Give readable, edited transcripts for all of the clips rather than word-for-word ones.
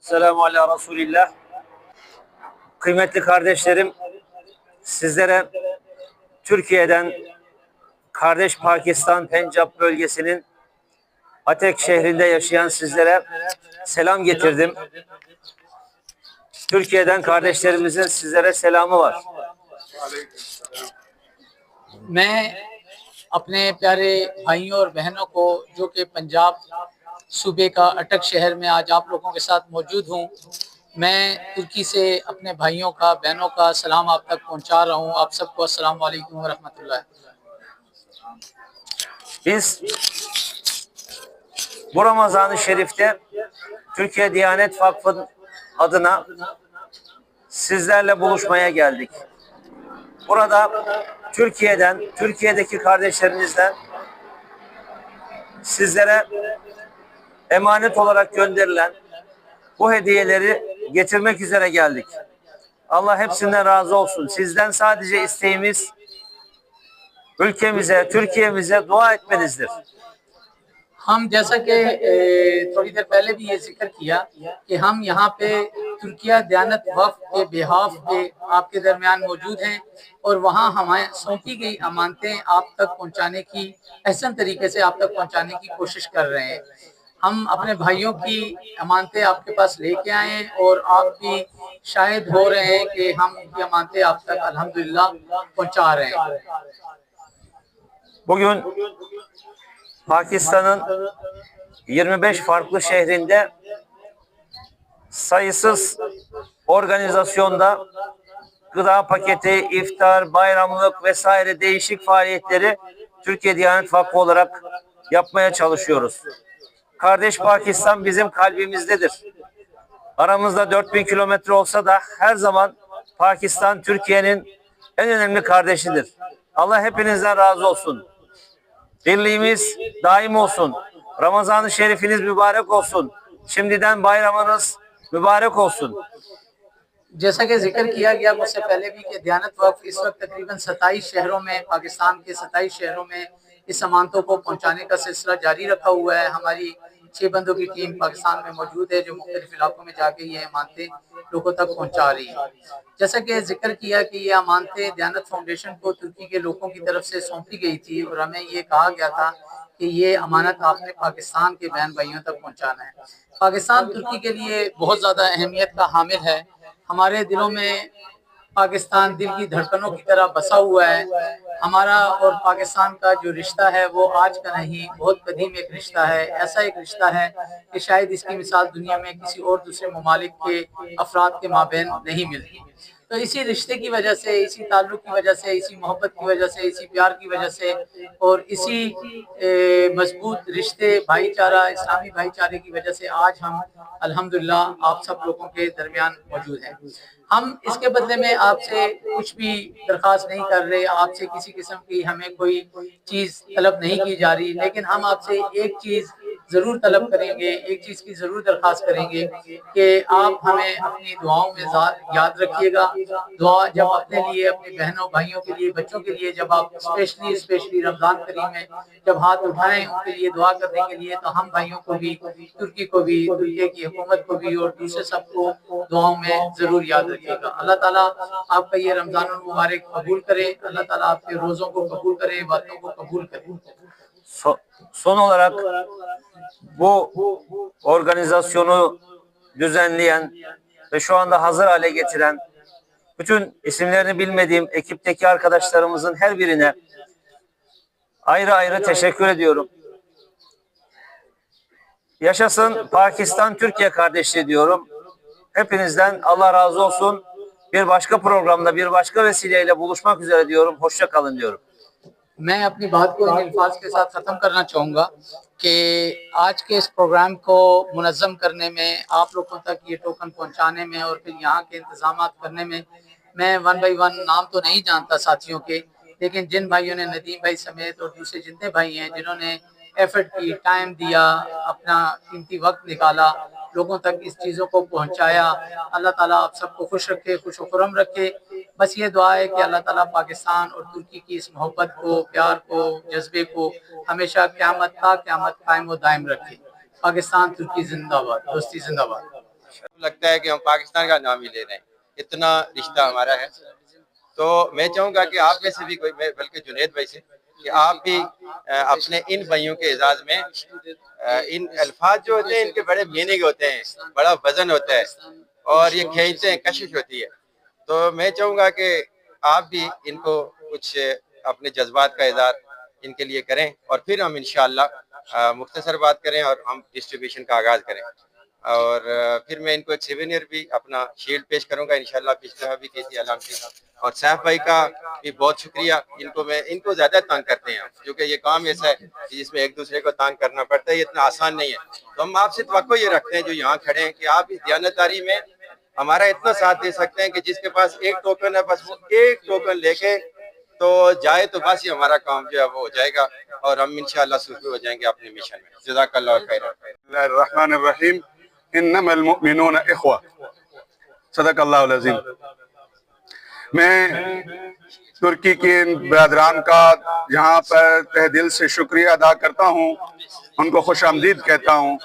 Selamu ala Resulillah. Kıymetli kardeşlerim, sizlere Türkiye'den, kardeş Pakistan Pencap bölgesinin Atek şehrinde yaşayan sizlere selam getirdim. Türkiye'den kardeşlerimizin sizlere selamı var. میں اپنے پیارے بھائیوں اور بہنوں کو جو کہ پنجاب صوبے کا اٹک شہر میں آج آپ لوگوں کے ساتھ موجود ہوں، میں ترکی سے اپنے بھائیوں کا بہنوں کا سلام آپ تک پہنچا رہا ہوں. آپ سب کو السلام علیکم ورحمۃ اللہ. Biz bu Ramazan-ı Şerif'te Türkiye Diyanet Vakfı adına sizlerle buluşmaya geldik. Burada Türkiye'den, Türkiye'deki kardeşlerimizden sizlere emanet olarak gönderilen bu hediyeleri getirmek üzere geldik. Allah hepsinden razı olsun. Sizden sadece isteğimiz ülkemize, Türkiye'mize dua etmenizdir. ہم جیسا کہ تھوڑی دیر پہلے بھی یہ ذکر کیا کہ ہم یہاں پہ ترکیہ دیانت وقف کے بہاف پہ آپ کے درمیان موجود ہیں اور وہاں ہمیں سونپی گئی امانتیں آپ تک پہنچانے کی احسن طریقے سے آپ تک پہنچانے کی کوشش کر رہے ہیں. ہم اپنے بھائیوں کی امانتیں آپ کے پاس لے کے آئے ہیں اور آپ بھی شاہد ہو رہے ہیں کہ ہم ان کی امانتیں آپ تک الحمدللہ پہنچا رہے ہیں. Bugün Pakistan'ın 25 farklı şehrinde sayısız organizasyonda gıda paketi, iftar, bayramlık vesaire değişik faaliyetleri Türkiye Diyanet Vakfı olarak yapmaya çalışıyoruz. Kardeş Pakistan bizim kalbimizdedir. Aramızda 4000 kilometre olsa da her zaman Pakistan Türkiye'nin en önemli kardeşidir. Allah hepinizden razı olsun. Birliğimiz daim olsun. Ramazan-ı Şerifiniz mübarek olsun. Şimdiden bayramınız mübarek olsun. جیسا کہ ذکر کیا گیا مجھ سے پہلے بھی کہ دیانت وقف اس وقت تقریباً 27 شہروں میں، پاکستان کے 27 شہروں میں اس امانتوں کو پہنچانے کا سلسلہ جاری رکھا ہوا ہے. ہماری 6 بندوں کی ٹیم پاکستان میں موجود ہے جو مختلف علاقوں میں جا کے یہ امانتیں لوگوں تک پہنچا رہی ہیں. جیسا کہ ذکر کیا کہ یہ امانتیں دیانت فاؤنڈیشن کو ترکی کے لوگوں کی طرف سے سونپی گئی تھی اور ہمیں یہ کہا گیا تھا کہ یہ امانت آپ نے پاکستان کے بہن بھائیوں تک پہنچانا ہے. پاکستان ترکی کے لیے بہت زیادہ اہمیت کا حامل ہے. ہمارے دلوں میں پاکستان دل کی دھڑکنوں کی طرح بسا ہوا ہے. ہمارا اور پاکستان کا جو رشتہ ہے وہ آج کا نہیں، بہت قدیم ایک رشتہ ہے. ایسا ایک رشتہ ہے کہ شاید اس کی مثال دنیا میں کسی اور دوسرے ممالک کے افراد کے مابین نہیں ملتی. تو اسی رشتے کی وجہ سے، اسی تعلق کی وجہ سے، اسی محبت کی وجہ سے، اسی پیار کی وجہ سے اور اسی مضبوط رشتے، بھائی چارہ، اسلامی بھائی چارے کی وجہ سے آج ہم الحمدللہ آپ سب لوگوں کے درمیان موجود ہیں. ہم اس کے بدلے میں آپ سے کچھ بھی درخواست نہیں کر رہے، آپ سے کسی قسم کی ہمیں کوئی چیز طلب نہیں کی جا رہی، لیکن ہم آپ سے ایک چیز ضرور طلب کریں گے، ایک چیز کی ضرور درخواست کریں گے کہ آپ ہمیں اپنی دعاؤں میں یاد رکھیے گا. دعا جب اپنے لیے، اپنے بہنوں بھائیوں کے لیے، بچوں کے لیے جب آپ اسپیشلی رمضان کریم میں جب ہاتھ اٹھائیں ان کے لیے دعا کرنے کے لیے، تو ہم بھائیوں کو بھی، ترکی کو بھی، ترکی کی حکومت کو بھی اور دوسرے سب کو دعاؤں میں ضرور یاد رکھیے گا. اللہ تعالیٰ آپ کا یہ رمضان المبارک قبول کرے. اللہ تعالیٰ آپ کے روزوں کو قبول کرے، باتوں کو قبول کرے. Son olarak bu organizasyonu düzenleyen ve şu anda hazır hale getiren bütün isimlerini bilmediğim ekipteki arkadaşlarımızın her birine ayrı ayrı teşekkür ediyorum. Yaşasın Pakistan Türkiye kardeşliği diyorum. Hepinizden Allah razı olsun. Bir başka programda, bir başka vesileyle buluşmak üzere diyorum. Hoşça kalın diyorum. میں اپنی بات کو ان الفاظ کے ساتھ ختم کرنا چاہوں گا کہ آج کے اس پروگرام کو منظم کرنے میں، آپ لوگوں تک یہ ٹوکن پہنچانے میں اور پھر یہاں کے انتظامات کرنے میں، میں ون بائی ون نام تو نہیں جانتا ساتھیوں کے، لیکن جن بھائیوں نے، ندیم بھائی سمیت اور دوسرے جتنے بھائی ہیں جنہوں نے ایفرٹ کی، ٹائم دیا، اپنا قیمتی وقت نکالا، لوگوں تک اس چیزوں کو پہنچایا، اللہ تعالیٰ آپ سب کو خوش رکھے، خوش و خرم رکھے. بس یہ دعا ہے کہ اللہ تعالیٰ پاکستان اور ترکی کی اس محبت کو، پیار کو، جذبے کو ہمیشہ قیامت تا قیامت قائم و دائم رکھے. پاکستان ترکی زندہ باد، دوستی زندہ باد. لگتا ہے کہ ہم پاکستان کا نام ہی لے رہے ہیں، اتنا رشتہ ہمارا ہے. تو میں چاہوں گا کہ آپ میں سے بھی کوئی، بلکہ جنید بھائی سے، کہ آپ بھی اپنے ان بھائیوں کے اعزاز میں ان الفاظ جو ہوتے ہیں ان کے بڑے میننگ ہوتے ہیں، بڑا وزن ہوتا ہے اور یہ کھینچتے ہیں، کشش ہوتی ہے. تو میں چاہوں گا کہ آپ بھی ان کو کچھ اپنے جذبات کا اظہار ان کے لیے کریں، اور پھر ہم انشاءاللہ مختصر بات کریں اور ہم ڈسٹریبیوشن کا آغاز کریں. اور پھر میں ان کو ایک سیونیر بھی اپنا شیلڈ پیش کروں گا انشاءاللہ. پچھلے دفعہ بھی کی تھی علامتی. اور سیف بھائی کا بھی بہت شکریہ. ان کو زیادہ تانگ کرتے ہیں کیونکہ یہ کام ایسا ہے کہ جس میں ایک دوسرے کو تانگ کرنا پڑتا ہے، یہ اتنا آسان نہیں ہے. تو ہم آپ سے توقع یہ رکھتے ہیں جو یہاں کھڑے ہیں کہ آپ اس دیانتداری میں ہمارا اتنا ساتھ دے سکتے ہیں کہ جس کے پاس ایک ٹوکن ہے بس وہ ایک ٹوکن لے کے تو جائے، تو بس یہ ہمارا کام جو ہے وہ ہو جائے گا اور ہم انشاءاللہ سفل ہو جائیں گے اپنے مشن میں. جزاک اللہ خیر. الرحمن الرحیم. انما المؤمنون اخوہ. صدق اللہ العظیم. میں ترکی کے برادران کا یہاں پر تہ دل سے شکریہ ادا کرتا ہوں، ان کو خوش آمدید کہتا ہوں.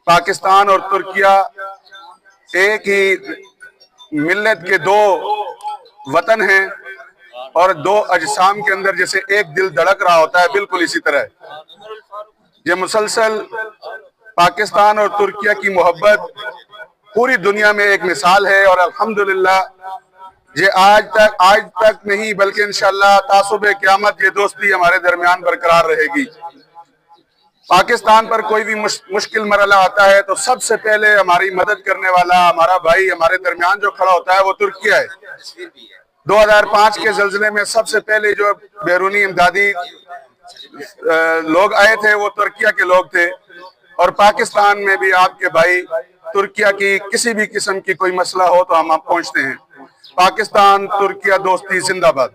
پاکستان اور ترکیہ ایک ہی ملت کے دو وطن ہیں اور دو اجسام کے اندر جیسے ایک دل دھڑک رہا ہوتا ہے، بالکل اسی طرح ہے. یہ مسلسل پاکستان اور ترکیہ کی محبت پوری دنیا میں ایک مثال ہے، اور الحمدللہ یہ آج تک نہیں بلکہ انشاءاللہ تعصب قیامت یہ دوستی ہمارے درمیان برقرار رہے گی. پاکستان پر کوئی بھی مشکل مرحلہ آتا ہے تو سب سے پہلے ہماری مدد کرنے والا ہمارا بھائی ہمارے درمیان جو کھڑا ہوتا ہے وہ ترکیہ ہے. 2005 کے زلزلے میں سب سے پہلے جو بیرونی امدادی لوگ آئے تھے وہ ترکیہ کے لوگ تھے، اور پاکستان میں بھی آپ کے بھائی ترکیہ کی کسی بھی قسم کی کوئی مسئلہ ہو تو ہم پہنچتے ہیں. پاکستان ترکیہ دوستی زندہ باد.